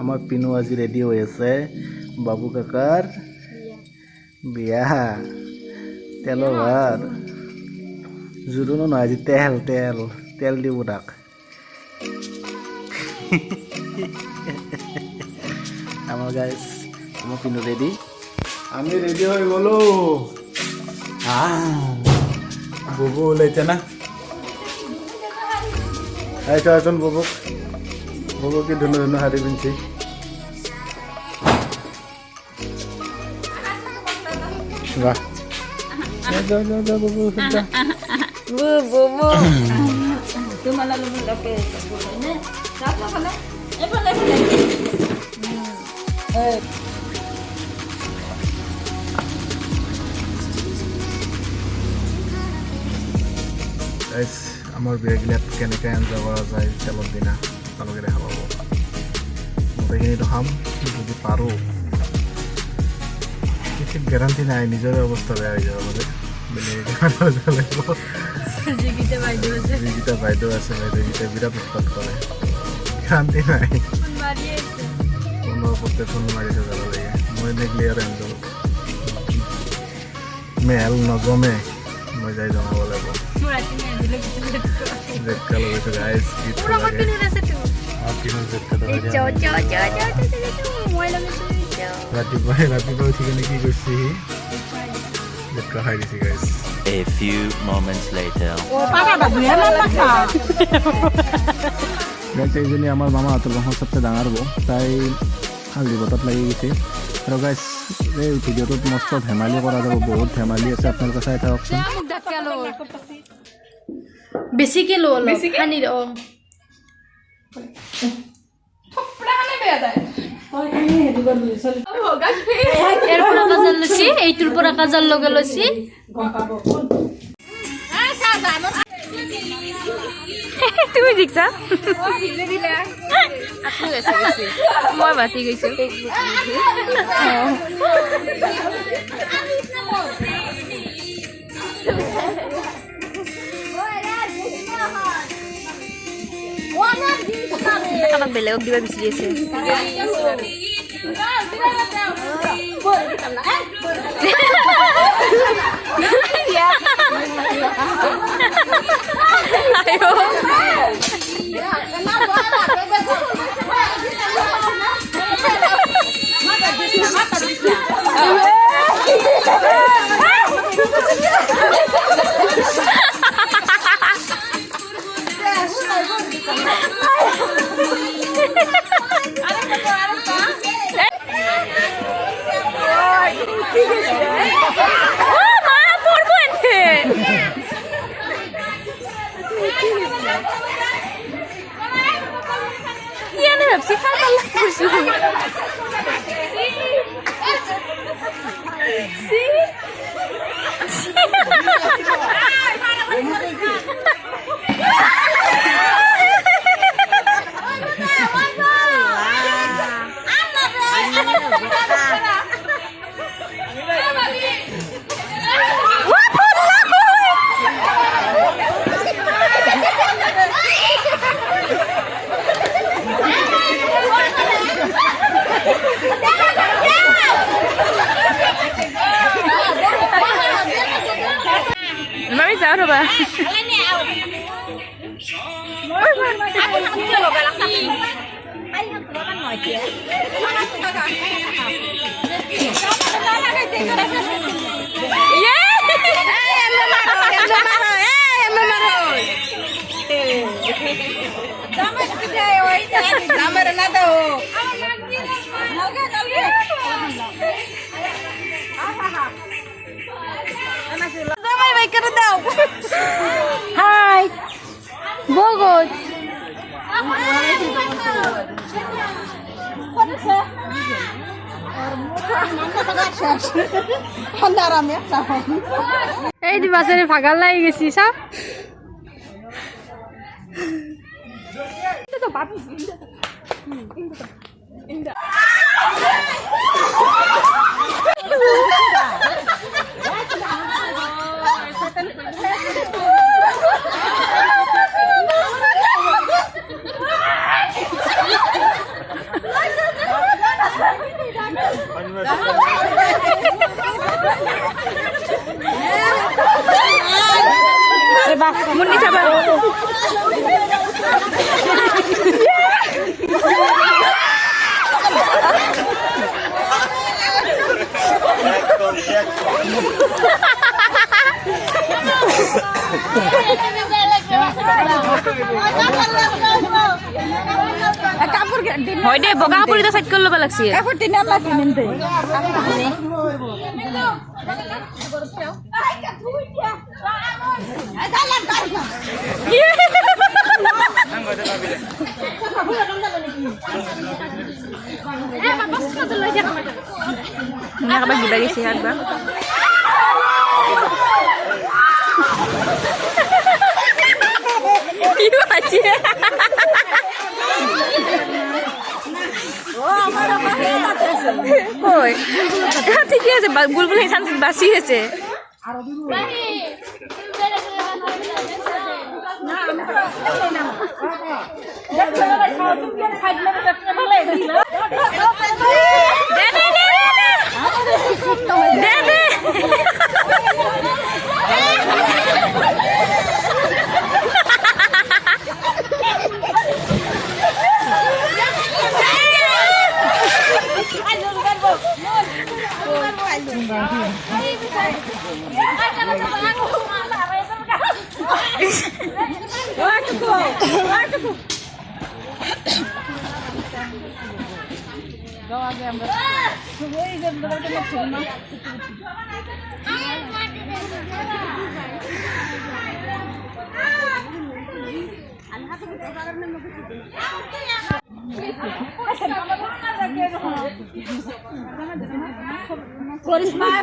আমার পিনু আজি রেডি হয়েছে বাবু কাকার বিয়া তেলো ভাত জুরুনো না আজি তেল তেল তেল দিব তাক আমার গাইস আমার পিনু রেডি আমি রেডি হয়ে গেল বুবু ওলাইছে না আইসো আসুন বুবু বুবুকে ধুনো ধুনো হারি পিনছি বাহ যাও যাও যাও বুবু যা বুবু তোমালা লুমু লকে নে রাখো খালা এফালে গাইস আমার বিয়াগিলাত কেনেকৈ আঞ্জা কৰা যায় তেলত দিনা আপোনালোকে দেখা পাব গোটেইখিনিতো খাম যদি পাৰোঁ ঠিক গেৰাণ্টি নাই নিজৰে অৱস্থা বেয়া হৈ যাব পাৰে বেলেগ যিকেইটা বাইদেউ আছে বাইদেউকেইটা বিৰাট উৎপাত কৰে গেৰাণ্টি নাই ফোনৰ ওপৰতে ফোন মাৰি থৈ যাব লাগে মই নেগলি আৰু এনজল মেল নজমে মই যাই জনাব লাগিব জেটকা লগাইছোঁ গাইজ ৰাতিপুৱা উঠি কিনে কি কৰিছে সি জেটকা খাই দিছে guys A few moments later. Guys এইজনী আমাৰ মামা হাতৰ বংশৰ চবচে ডাঙৰ বৌ তাই হালধি বতাত লাগি গৈছে আৰু গাইজ এই ভিডিঅ'টোত মস্ত ধেমালি কৰা যাব বহুত ধেমালি আছে আপোনালোকে চাই থাককচোন বেছিকে লো অলপ পানী দ এর পৰা কাজল লছি এইটোৰ পৰা কাজল লগে লছি তুমি দেখছা মই বাতি গৈছো কাবাক বেলেগক দিবা বিচাৰি আছে Mami sao rồi bà? Hai, Bogor. এই দি বাসের ভাগাল লাগি গেছি সব মুন্নি চাপা হয় দে বগা কাপড় এটা সাইড করে লব লাগছে কাপড় তিন আল্লাহ কিনেন দে না কাবাক দিবা গেছে একবার ইউ আছে কই ঠিকই আছে বুলবুল হিসান বাসি হয়েছে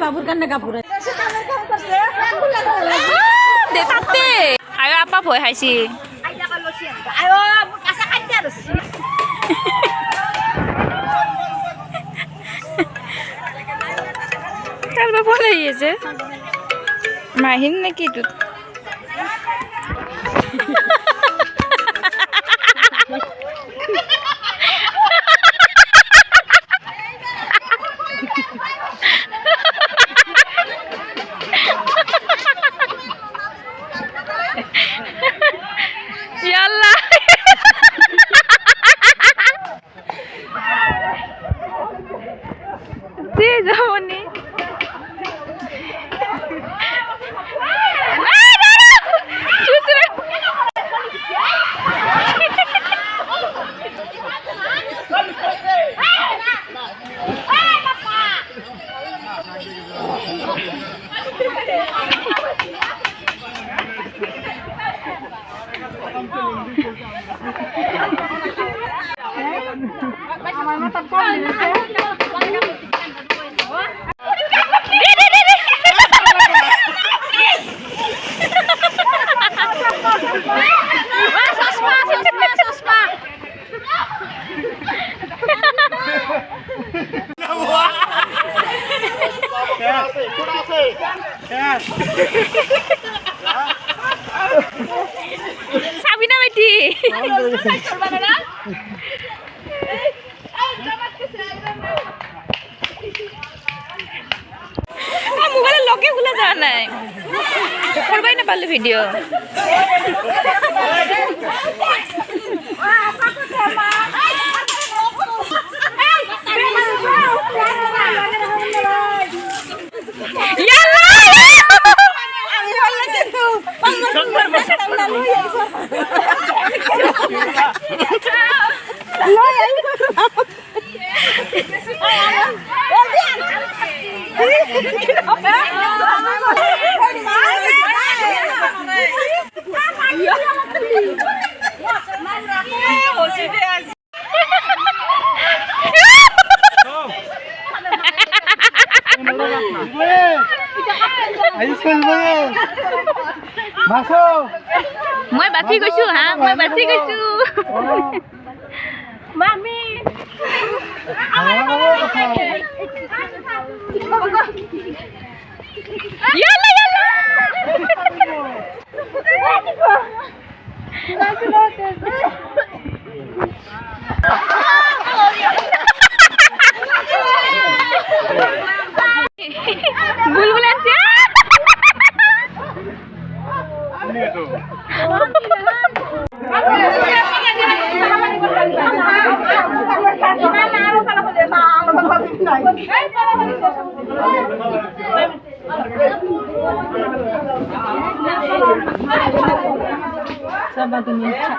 বাবুর কান্না কাপড় দেখাতে আয় আপা ভয় খাইছি কালবা ফোন হয়েছে মাহিন নাকি তো সাবিনা বেটি মোবাইলের লকে খুলে যাওয়া নাই করবাই না পারলে ভিডিও মই বাছি গৈছো হা মই বাছি গৈছো মামি ইয়ালা ইয়ালা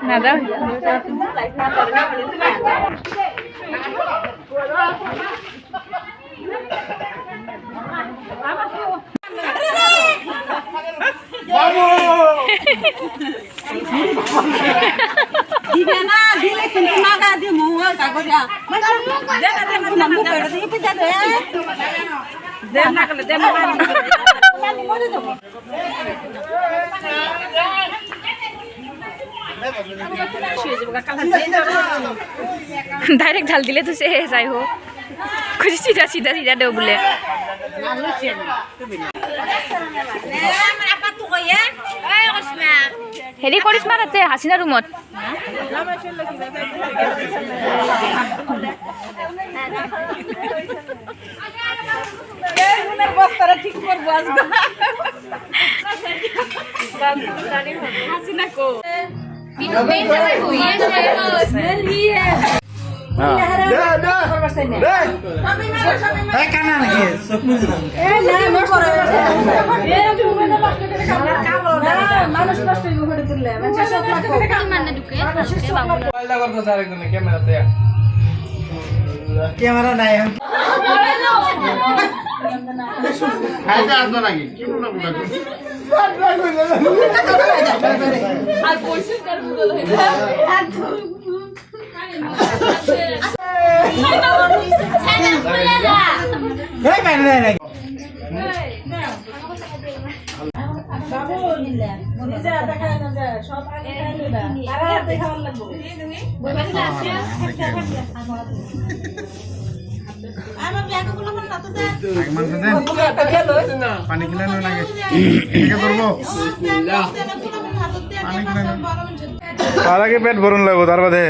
না দাও দিবে না দিলে কিন্তু মাগা দি মুয়া কাগজা না মুখ করে দিই পিতা দে দেন না কলে দেন डायरेक्ट ढाल दिले तो से जाय हो कुछ सीधा सीधा सीधा दे बोले হেৰি কৰিছ মা তাতে হাসিনা ৰুমত বস্তাটা ঠিক করব আজকে হাসিনা কো ক্যামেরা নাই খাইতে আসবে নাকি আর পরিষ্কার পানি কিনে লাগে করবো তার আগে পেট ভরুন লাগবো তার বাদে